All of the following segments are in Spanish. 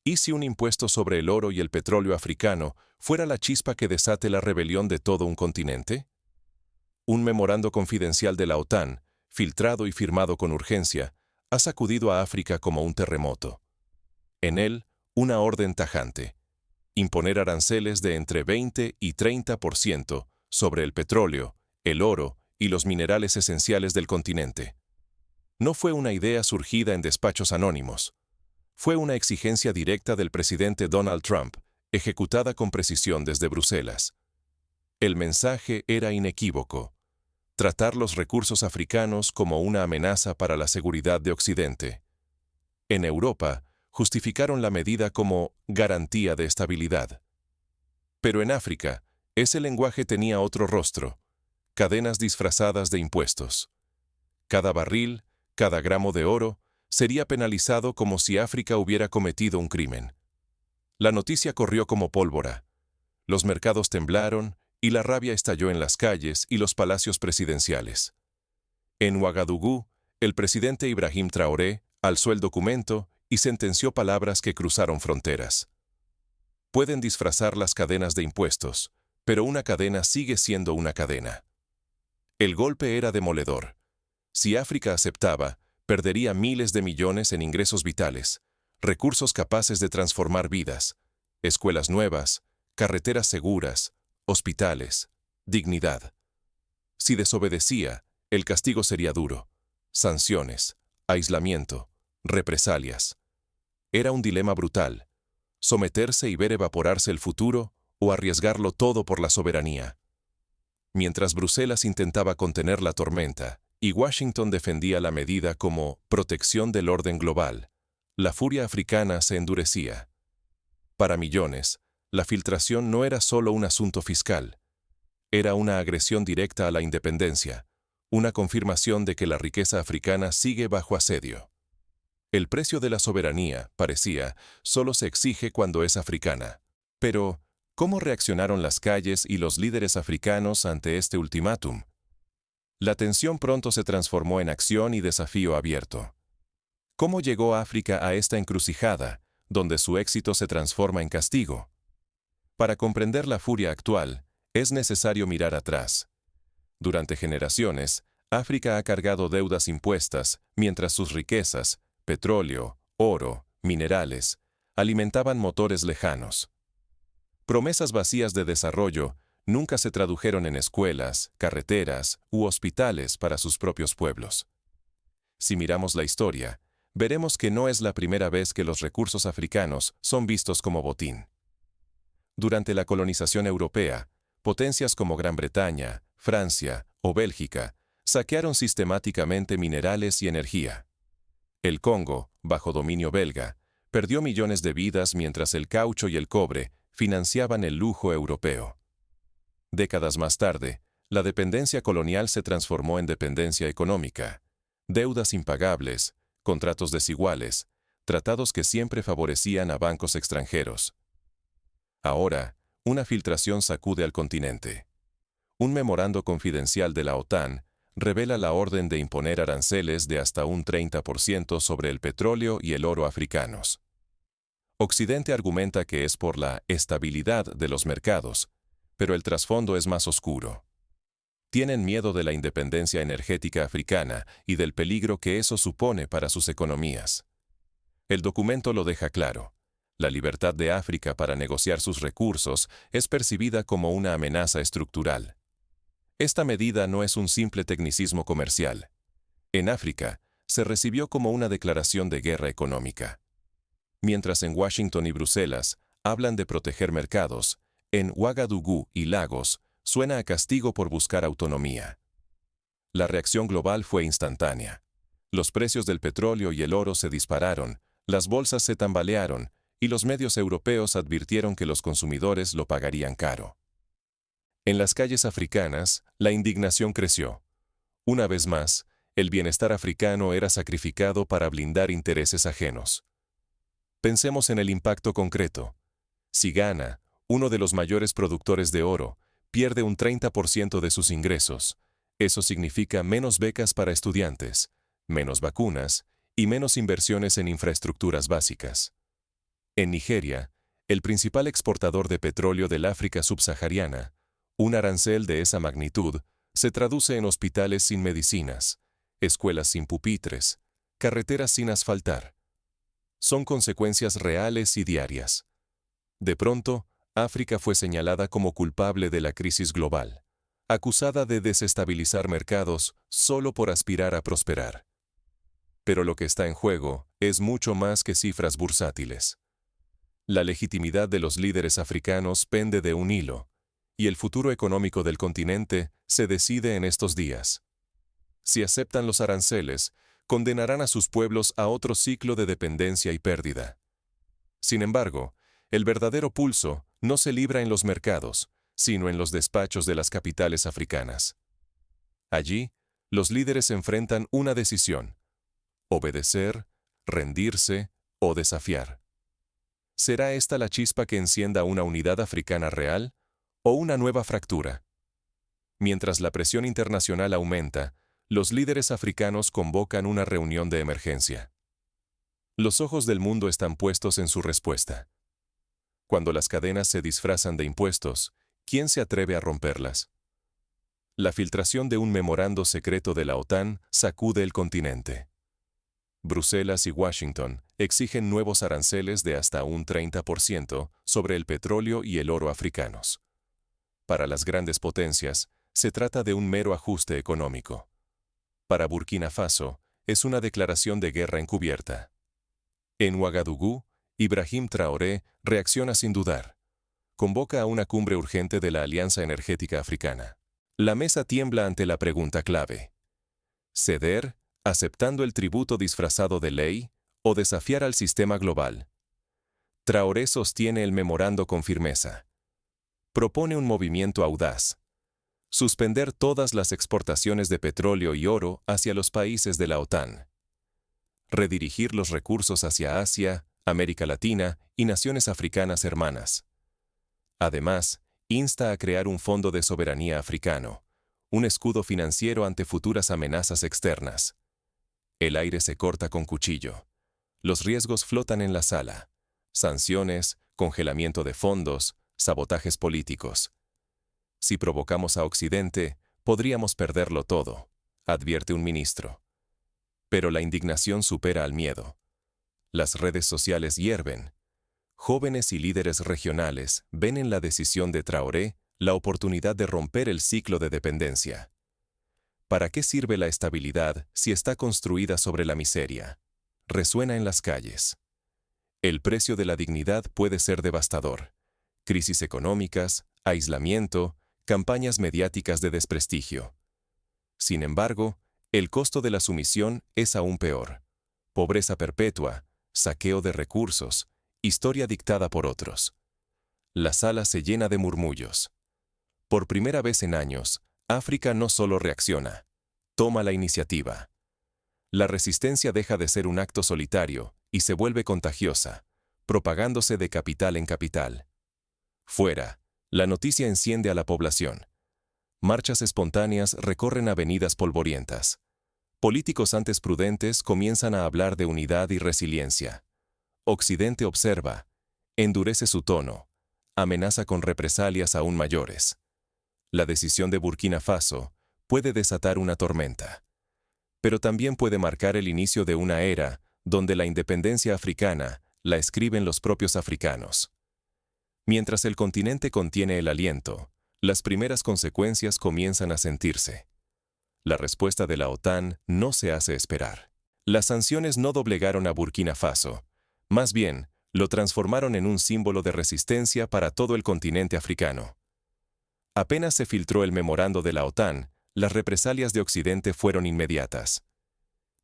¿Y si un impuesto sobre el oro y el petróleo africano fuera la chispa que desate la rebelión de todo un continente? Un memorando confidencial de la OTAN, filtrado y firmado con urgencia, ha sacudido a África como un terremoto. En él, una orden tajante: imponer aranceles de entre 20 y 30% sobre el petróleo, el oro y los minerales esenciales del continente. No fue una idea surgida en despachos anónimos. Fue una exigencia directa del presidente Donald Trump, ejecutada con precisión desde Bruselas. El mensaje era inequívoco: tratar los recursos africanos como una amenaza para la seguridad de Occidente. En Europa, justificaron la medida como garantía de estabilidad. Pero en África, ese lenguaje tenía otro rostro: cadenas disfrazadas de impuestos. Cada barril, cada gramo de oro, sería penalizado como si África hubiera cometido un crimen. La noticia corrió como pólvora. Los mercados temblaron y la rabia estalló en las calles y los palacios presidenciales. En Ouagadougou, el presidente Ibrahim Traoré alzó el documento y sentenció palabras que cruzaron fronteras. Pueden disfrazar las cadenas de impuestos, pero una cadena sigue siendo una cadena. El golpe era demoledor. Si África aceptaba, perdería miles de millones en ingresos vitales, recursos capaces de transformar vidas, escuelas nuevas, carreteras seguras, hospitales, dignidad. Si desobedecía, el castigo sería duro: sanciones, aislamiento, represalias. Era un dilema brutal: someterse y ver evaporarse el futuro o arriesgarlo todo por la soberanía. Mientras Bruselas intentaba contener la tormenta y Washington defendía la medida como protección del orden global, la furia africana se endurecía. Para millones, la filtración no era solo un asunto fiscal. Era una agresión directa a la independencia, una confirmación de que la riqueza africana sigue bajo asedio. El precio de la soberanía, parecía, solo se exige cuando es africana. Pero, ¿cómo reaccionaron las calles y los líderes africanos ante este ultimátum? La tensión pronto se transformó en acción y desafío abierto. ¿Cómo llegó África a esta encrucijada, donde su éxito se transforma en castigo? Para comprender la furia actual, es necesario mirar atrás. Durante generaciones, África ha cargado deudas impuestas, mientras sus riquezas, petróleo, oro, minerales, alimentaban motores lejanos. Promesas vacías de desarrollo nunca se tradujeron en escuelas, carreteras u hospitales para sus propios pueblos. Si miramos la historia, veremos que no es la primera vez que los recursos africanos son vistos como botín. Durante la colonización europea, potencias como Gran Bretaña, Francia o Bélgica saquearon sistemáticamente minerales y energía. El Congo, bajo dominio belga, perdió millones de vidas mientras el caucho y el cobre financiaban el lujo europeo. Décadas más tarde, la dependencia colonial se transformó en dependencia económica: deudas impagables, contratos desiguales, tratados que siempre favorecían a bancos extranjeros. Ahora, una filtración sacude al continente. Un memorando confidencial de la OTAN revela la orden de imponer aranceles de hasta un 30% sobre el petróleo y el oro africanos. Occidente argumenta que es por la estabilidad de los mercados, pero el trasfondo es más oscuro. Tienen miedo de la independencia energética africana y del peligro que eso supone para sus economías. El documento lo deja claro: la libertad de África para negociar sus recursos es percibida como una amenaza estructural. Esta medida no es un simple tecnicismo comercial. En África, se recibió como una declaración de guerra económica. Mientras en Washington y Bruselas hablan de proteger mercados, en Ouagadougou y Lagos suena a castigo por buscar autonomía. La reacción global fue instantánea. Los precios del petróleo y el oro se dispararon, las bolsas se tambalearon, y los medios europeos advirtieron que los consumidores lo pagarían caro. En las calles africanas, la indignación creció. Una vez más, el bienestar africano era sacrificado para blindar intereses ajenos. Pensemos en el impacto concreto. Si Ghana, uno de los mayores productores de oro, pierde un 30% de sus ingresos, eso significa menos becas para estudiantes, menos vacunas y menos inversiones en infraestructuras básicas. En Nigeria, el principal exportador de petróleo del África subsahariana, un arancel de esa magnitud se traduce en hospitales sin medicinas, escuelas sin pupitres, carreteras sin asfaltar. Son consecuencias reales y diarias. De pronto, África fue señalada como culpable de la crisis global, acusada de desestabilizar mercados solo por aspirar a prosperar. Pero lo que está en juego es mucho más que cifras bursátiles. La legitimidad de los líderes africanos pende de un hilo, y el futuro económico del continente se decide en estos días. Si aceptan los aranceles, condenarán a sus pueblos a otro ciclo de dependencia y pérdida. Sin embargo, el verdadero pulso no se libra en los mercados, sino en los despachos de las capitales africanas. Allí, los líderes enfrentan una decisión: obedecer, rendirse o desafiar. ¿Será esta la chispa que encienda una unidad africana real o una nueva fractura? Mientras la presión internacional aumenta, los líderes africanos convocan una reunión de emergencia. Los ojos del mundo están puestos en su respuesta. Cuando las cadenas se disfrazan de impuestos, ¿quién se atreve a romperlas? La filtración de un memorando secreto de la OTAN sacude el continente. Bruselas y Washington exigen nuevos aranceles de hasta un 30% sobre el petróleo y el oro africanos. Para las grandes potencias, se trata de un mero ajuste económico. Para Burkina Faso, es una declaración de guerra encubierta. En Ouagadougou, Ibrahim Traoré reacciona sin dudar. Convoca a una cumbre urgente de la Alianza Energética Africana. La mesa tiembla ante la pregunta clave: ¿ceder, aceptando el tributo disfrazado de ley, o desafiar al sistema global? Traoré sostiene el memorando con firmeza. Propone un movimiento audaz: suspender todas las exportaciones de petróleo y oro hacia los países de la OTAN. Redirigir los recursos hacia Asia, América Latina y naciones africanas hermanas. Además, insta a crear un fondo de soberanía africano, un escudo financiero ante futuras amenazas externas. El aire se corta con cuchillo. Los riesgos flotan en la sala: sanciones, congelamiento de fondos, sabotajes políticos. Si provocamos a Occidente, podríamos perderlo todo, advierte un ministro. Pero la indignación supera al miedo. Las redes sociales hierven. Jóvenes y líderes regionales ven en la decisión de Traoré la oportunidad de romper el ciclo de dependencia. ¿Para qué sirve la estabilidad si está construida sobre la miseria? Resuena en las calles. El precio de la dignidad puede ser devastador. Crisis económicas, aislamiento, campañas mediáticas de desprestigio. Sin embargo, el costo de la sumisión es aún peor. Pobreza perpetua, saqueo de recursos, historia dictada por otros. La sala se llena de murmullos. Por primera vez en años, África no solo reacciona, toma la iniciativa. La resistencia deja de ser un acto solitario y se vuelve contagiosa, propagándose de capital en capital. Fuera, la noticia enciende a la población. Marchas espontáneas recorren avenidas polvorientas. Políticos antes prudentes comienzan a hablar de unidad y resiliencia. Occidente observa, endurece su tono, amenaza con represalias aún mayores. La decisión de Burkina Faso puede desatar una tormenta, pero también puede marcar el inicio de una era donde la independencia africana la escriben los propios africanos. Mientras el continente contiene el aliento, las primeras consecuencias comienzan a sentirse. La respuesta de la OTAN no se hace esperar. Las sanciones no doblegaron a Burkina Faso, más bien, lo transformaron en un símbolo de resistencia para todo el continente africano. Apenas se filtró el memorando de la OTAN, las represalias de Occidente fueron inmediatas.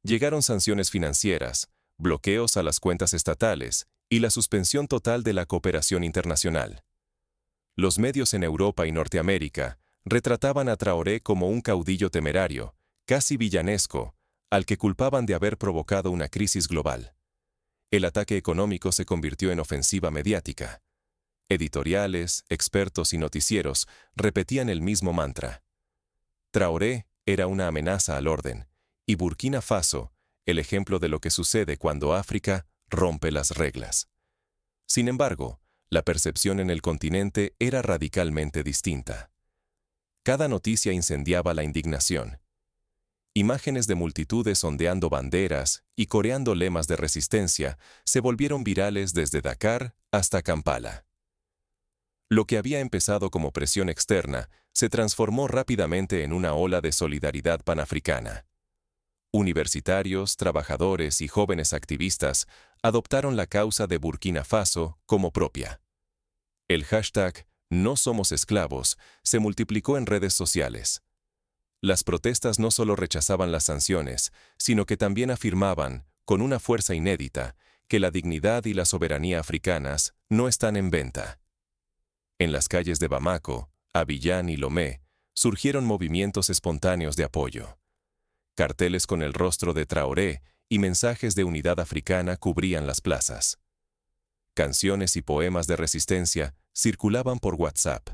Llegaron sanciones financieras, bloqueos a las cuentas estatales y la suspensión total de la cooperación internacional. Los medios en Europa y Norteamérica retrataban a Traoré como un caudillo temerario, casi villanesco, al que culpaban de haber provocado una crisis global. El ataque económico se convirtió en ofensiva mediática. Editoriales, expertos y noticieros repetían el mismo mantra. Traoré era una amenaza al orden, y Burkina Faso, el ejemplo de lo que sucede cuando África rompe las reglas. Sin embargo, la percepción en el continente era radicalmente distinta. Cada noticia incendiaba la indignación. Imágenes de multitudes ondeando banderas y coreando lemas de resistencia se volvieron virales desde Dakar hasta Kampala. Lo que había empezado como presión externa se transformó rápidamente en una ola de solidaridad panafricana. Universitarios, trabajadores y jóvenes activistas adoptaron la causa de Burkina Faso como propia. El hashtag "No somos esclavos" se multiplicó en redes sociales. Las protestas no solo rechazaban las sanciones, sino que también afirmaban, con una fuerza inédita, que la dignidad y la soberanía africanas no están en venta. En las calles de Bamako, Abiyán y Lomé surgieron movimientos espontáneos de apoyo. Carteles con el rostro de Traoré y mensajes de unidad africana cubrían las plazas. Canciones y poemas de resistencia circulaban por WhatsApp,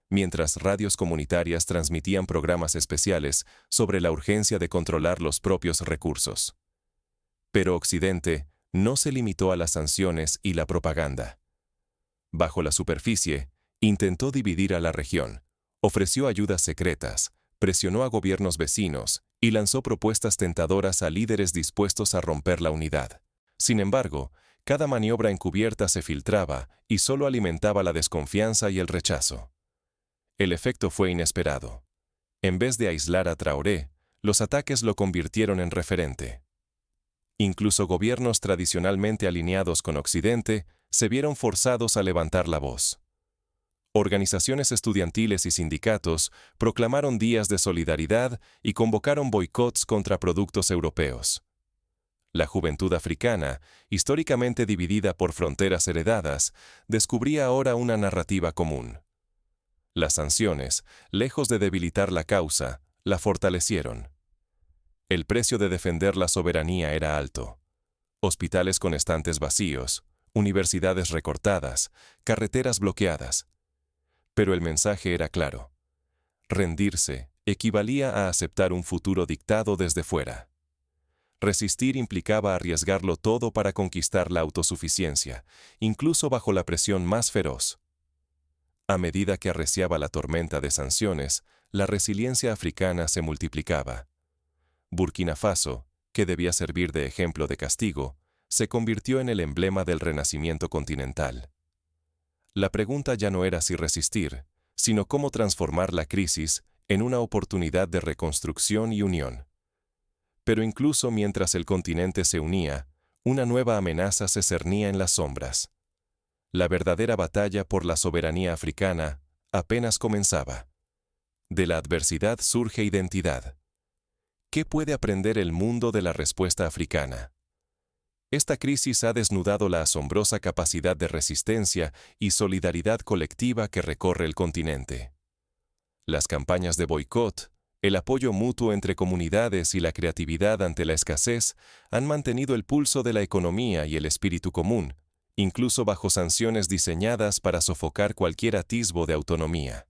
mientras radios comunitarias transmitían programas especiales sobre la urgencia de controlar los propios recursos. Pero Occidente no se limitó a las sanciones y la propaganda. Bajo la superficie, intentó dividir a la región, ofreció ayudas secretas, presionó a gobiernos vecinos y lanzó propuestas tentadoras a líderes dispuestos a romper la unidad. Sin embargo, cada maniobra encubierta se filtraba y solo alimentaba la desconfianza y el rechazo. El efecto fue inesperado. En vez de aislar a Traoré, los ataques lo convirtieron en referente. Incluso gobiernos tradicionalmente alineados con Occidente se vieron forzados a levantar la voz. Organizaciones estudiantiles y sindicatos proclamaron días de solidaridad y convocaron boicots contra productos europeos. La juventud africana, históricamente dividida por fronteras heredadas, descubría ahora una narrativa común. Las sanciones, lejos de debilitar la causa, la fortalecieron. El precio de defender la soberanía era alto. Hospitales con estantes vacíos, universidades recortadas, carreteras bloqueadas. Pero el mensaje era claro. Rendirse equivalía a aceptar un futuro dictado desde fuera. Resistir implicaba arriesgarlo todo para conquistar la autosuficiencia, incluso bajo la presión más feroz. A medida que arreciaba la tormenta de sanciones, la resiliencia africana se multiplicaba. Burkina Faso, que debía servir de ejemplo de castigo, se convirtió en el emblema del renacimiento continental. La pregunta ya no era si resistir, sino cómo transformar la crisis en una oportunidad de reconstrucción y unión. Pero incluso mientras el continente se unía, una nueva amenaza se cernía en las sombras. La verdadera batalla por la soberanía africana apenas comenzaba. De la adversidad surge identidad. ¿Qué puede aprender el mundo de la respuesta africana? Esta crisis ha desnudado la asombrosa capacidad de resistencia y solidaridad colectiva que recorre el continente. Las campañas de boicot, el apoyo mutuo entre comunidades y la creatividad ante la escasez han mantenido el pulso de la economía y el espíritu común, incluso bajo sanciones diseñadas para sofocar cualquier atisbo de autonomía.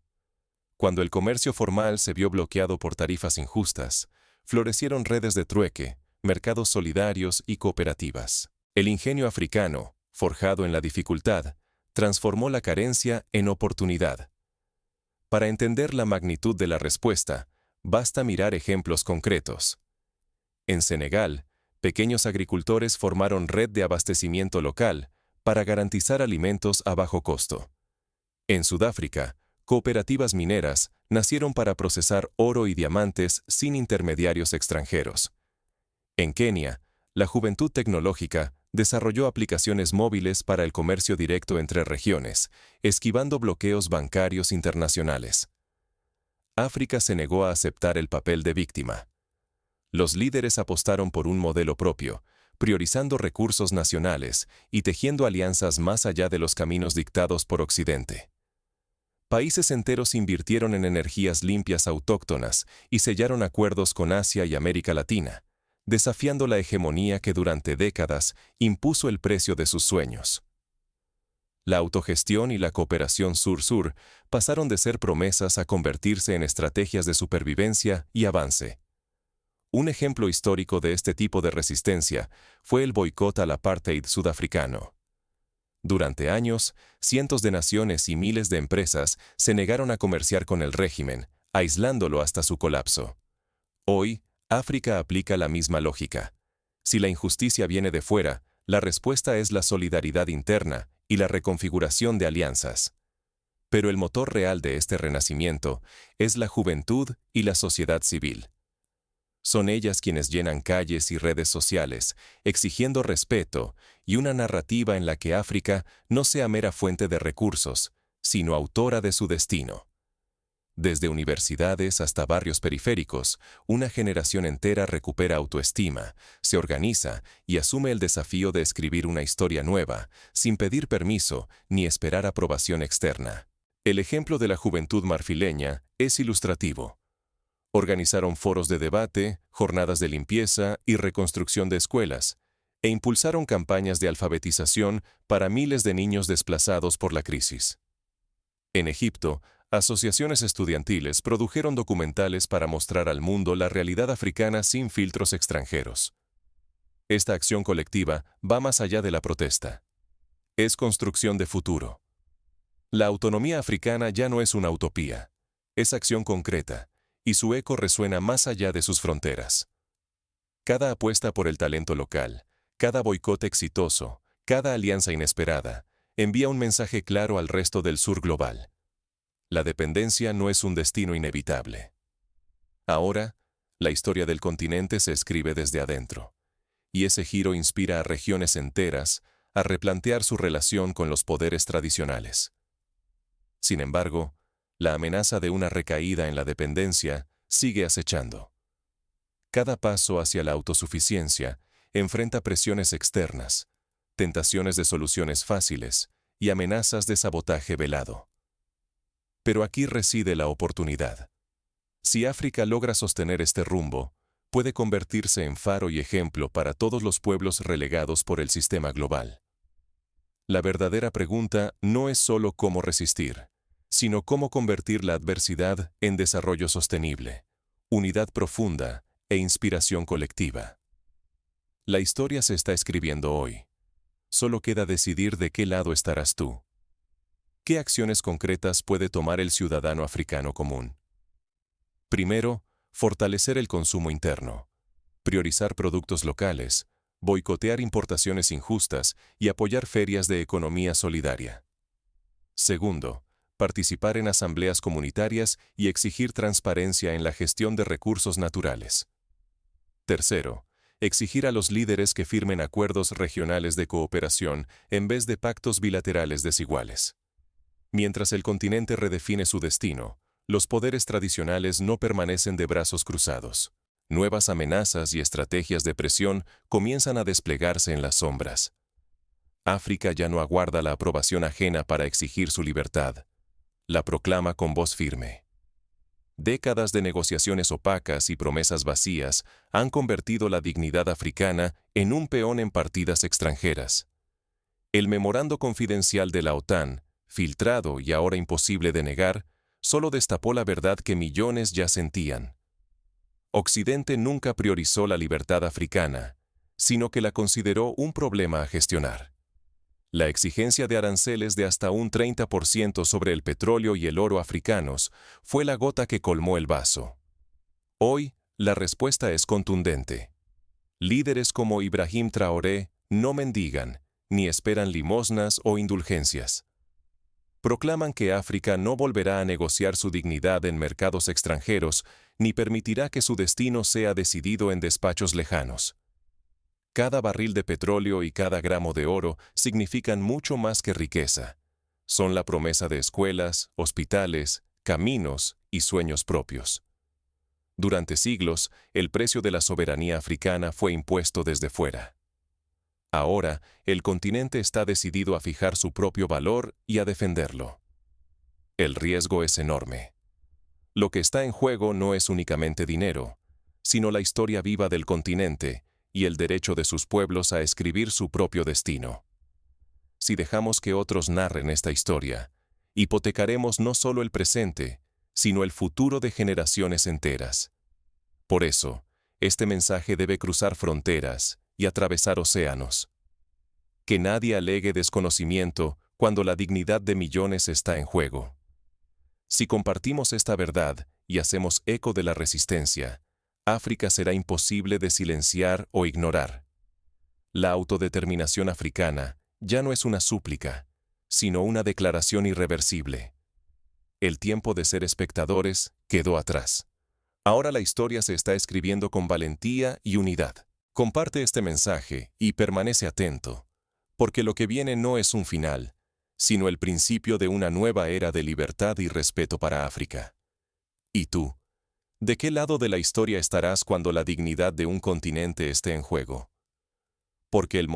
Cuando el comercio formal se vio bloqueado por tarifas injustas, florecieron redes de trueque, mercados solidarios y cooperativas. El ingenio africano, forjado en la dificultad, transformó la carencia en oportunidad. Para entender la magnitud de la respuesta, basta mirar ejemplos concretos. En Senegal, pequeños agricultores formaron red de abastecimiento local para garantizar alimentos a bajo costo. En Sudáfrica, cooperativas mineras nacieron para procesar oro y diamantes sin intermediarios extranjeros. En Kenia, la juventud tecnológica desarrolló aplicaciones móviles para el comercio directo entre regiones, esquivando bloqueos bancarios internacionales. África se negó a aceptar el papel de víctima. Los líderes apostaron por un modelo propio, priorizando recursos nacionales y tejiendo alianzas más allá de los caminos dictados por Occidente. Países enteros invirtieron en energías limpias autóctonas y sellaron acuerdos con Asia y América Latina, desafiando la hegemonía que durante décadas impuso el precio de sus sueños. La autogestión y la cooperación sur-sur pasaron de ser promesas a convertirse en estrategias de supervivencia y avance. Un ejemplo histórico de este tipo de resistencia fue el boicot al apartheid sudafricano. Durante años, cientos de naciones y miles de empresas se negaron a comerciar con el régimen, aislándolo hasta su colapso. Hoy, África aplica la misma lógica. Si la injusticia viene de fuera, la respuesta es la solidaridad interna y la reconfiguración de alianzas. Pero el motor real de este renacimiento es la juventud y la sociedad civil. Son ellas quienes llenan calles y redes sociales, exigiendo respeto y una narrativa en la que África no sea mera fuente de recursos, sino autora de su destino. Desde universidades hasta barrios periféricos, una generación entera recupera autoestima, se organiza y asume el desafío de escribir una historia nueva, sin pedir permiso ni esperar aprobación externa. El ejemplo de la juventud marfileña es ilustrativo. Organizaron foros de debate, jornadas de limpieza y reconstrucción de escuelas, e impulsaron campañas de alfabetización para miles de niños desplazados por la crisis. En Egipto, asociaciones estudiantiles produjeron documentales para mostrar al mundo la realidad africana sin filtros extranjeros. Esta acción colectiva va más allá de la protesta. Es construcción de futuro. La autonomía africana ya no es una utopía, es acción concreta, y su eco resuena más allá de sus fronteras. Cada apuesta por el talento local, cada boicot exitoso, cada alianza inesperada, envía un mensaje claro al resto del sur global. La dependencia no es un destino inevitable. Ahora, la historia del continente se escribe desde adentro, y ese giro inspira a regiones enteras a replantear su relación con los poderes tradicionales. Sin embargo, la amenaza de una recaída en la dependencia sigue acechando. Cada paso hacia la autosuficiencia enfrenta presiones externas, tentaciones de soluciones fáciles y amenazas de sabotaje velado. Pero aquí reside la oportunidad. Si África logra sostener este rumbo, puede convertirse en faro y ejemplo para todos los pueblos relegados por el sistema global. La verdadera pregunta no es solo cómo resistir, sino cómo convertir la adversidad en desarrollo sostenible, unidad profunda e inspiración colectiva. La historia se está escribiendo hoy. Solo queda decidir de qué lado estarás tú. ¿Qué acciones concretas puede tomar el ciudadano africano común? Primero, fortalecer el consumo interno, priorizar productos locales, boicotear importaciones injustas y apoyar ferias de economía solidaria. Segundo, participar en asambleas comunitarias y exigir transparencia en la gestión de recursos naturales. Tercero, exigir a los líderes que firmen acuerdos regionales de cooperación en vez de pactos bilaterales desiguales. Mientras el continente redefine su destino, los poderes tradicionales no permanecen de brazos cruzados. Nuevas amenazas y estrategias de presión comienzan a desplegarse en las sombras. África ya no aguarda la aprobación ajena para exigir su libertad. La proclama con voz firme. Décadas de negociaciones opacas y promesas vacías han convertido la dignidad africana en un peón en partidas extranjeras. El memorando confidencial de la OTAN, filtrado y ahora imposible de negar, solo destapó la verdad que millones ya sentían. Occidente nunca priorizó la libertad africana, sino que la consideró un problema a gestionar. La exigencia de aranceles de hasta un 30% sobre el petróleo y el oro africanos fue la gota que colmó el vaso. Hoy, la respuesta es contundente. Líderes como Ibrahim Traoré no mendigan, ni esperan limosnas o indulgencias. Proclaman que África no volverá a negociar su dignidad en mercados extranjeros, ni permitirá que su destino sea decidido en despachos lejanos. Cada barril de petróleo y cada gramo de oro significan mucho más que riqueza. Son la promesa de escuelas, hospitales, caminos y sueños propios. Durante siglos, el precio de la soberanía africana fue impuesto desde fuera. Ahora, el continente está decidido a fijar su propio valor y a defenderlo. El riesgo es enorme. Lo que está en juego no es únicamente dinero, sino la historia viva del continente y el derecho de sus pueblos a escribir su propio destino. Si dejamos que otros narren esta historia, hipotecaremos no solo el presente, sino el futuro de generaciones enteras. Por eso, este mensaje debe cruzar fronteras y atravesar océanos. Que nadie alegue desconocimiento cuando la dignidad de millones está en juego. Si compartimos esta verdad y hacemos eco de la resistencia, África será imposible de silenciar o ignorar. La autodeterminación africana ya no es una súplica, sino una declaración irreversible. El tiempo de ser espectadores quedó atrás. Ahora la historia se está escribiendo con valentía y unidad. Comparte este mensaje y permanece atento, porque lo que viene no es un final, sino el principio de una nueva era de libertad y respeto para África. ¿Y tú? ¿De qué lado de la historia estarás cuando la dignidad de un continente esté en juego? Porque el